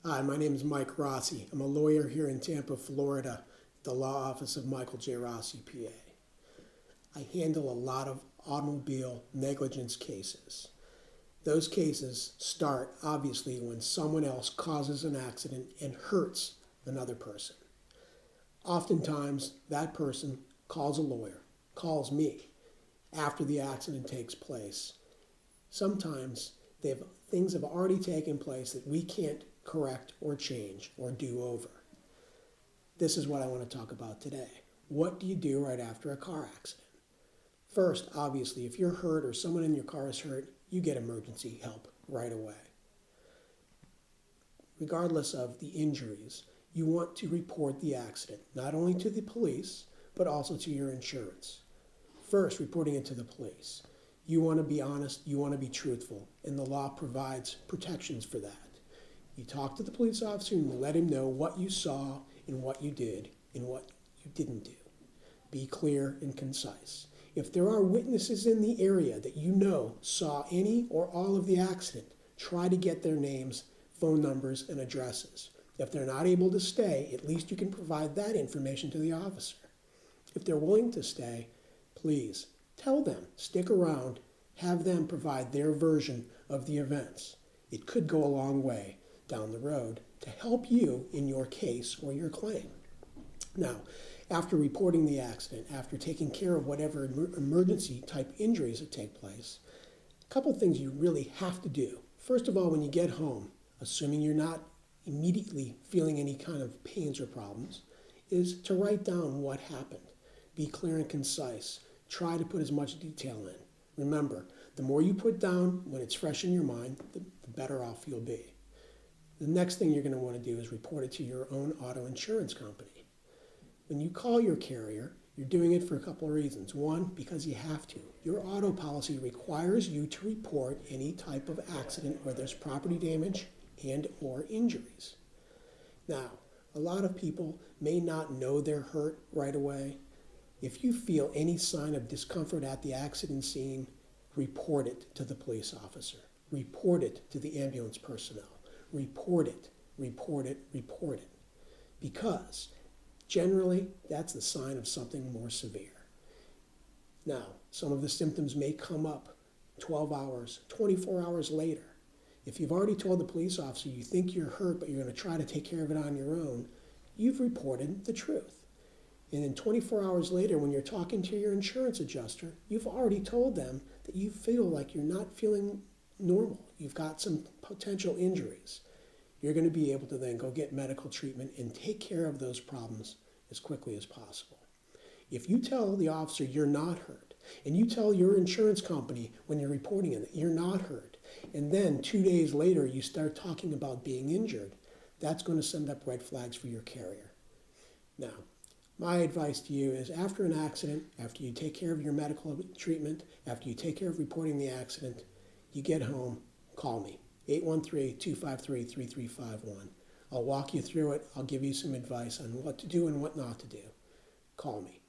Hi, my name is Mike Rossi. I'm a lawyer here in Tampa, Florida, at the law office of Michael J. Rossi, PA. I handle a lot of automobile negligence cases. Those cases start, obviously, when someone else causes an accident and hurts another person. Oftentimes, that person calls a lawyer, calls me, after the accident takes place. Sometimes things have already taken place that we can't correct or change or do over. This is what I want to talk about today. What do you do right after a car accident? First, obviously, if you're hurt or someone in your car is hurt, you get emergency help right away. Regardless of the injuries, you want to report the accident, not only to the police, but also to your insurance. First, reporting it to the police. You want to be honest, you want to be truthful, and the law provides protections for that. You talk to the police officer and you let him know what you saw and what you did and what you didn't do. Be clear and concise. If there are witnesses in the area that you know saw any or all of the accident, try to get their names, phone numbers, and addresses. If they're not able to stay, at least you can provide that information to the officer. If they're willing to stay, please tell them, stick around, have them provide their version of the events. It could go a long way down the road to help you in your case or your claim. Now, after reporting the accident, after taking care of whatever emergency type injuries that take place, a couple things you really have to do. First of all, when you get home, assuming you're not immediately feeling any kind of pains or problems, is to write down what happened. Be clear and concise. Try to put as much detail in. Remember, the more you put down when it's fresh in your mind, the better off you'll be. The next thing you're going to want to do is report it to your own auto insurance company. When you call your carrier, you're doing it for a couple of reasons. One, because you have to. Your auto policy requires you to report any type of accident where there's property damage and or injuries. Now, a lot of people may not know they're hurt right away. If you feel any sign of discomfort at the accident scene, report it to the police officer. Report it to the ambulance personnel. Report it, report it, report it. Because generally, that's the sign of something more severe. Now, some of the symptoms may come up 12 hours, 24 hours later. If you've already told the police officer you think you're hurt, but you're going to try to take care of it on your own, you've reported the truth. And then 24 hours later, when you're talking to your insurance adjuster, you've already told them that you feel like you're not feeling normal. You've got some potential injuries. You're going to be able to then go get medical treatment and take care of those problems as quickly as possible. If you tell the officer you're not hurt, and you tell your insurance company when you're reporting it that you're not hurt, and then 2 days later you start talking about being injured, that's going to send up red flags for your carrier. Now, my advice to you is after an accident, after you take care of your medical treatment, after you take care of reporting the accident, you get home, call me, 813-253-3351. I'll walk you through it. I'll give you some advice on what to do and what not to do. Call me.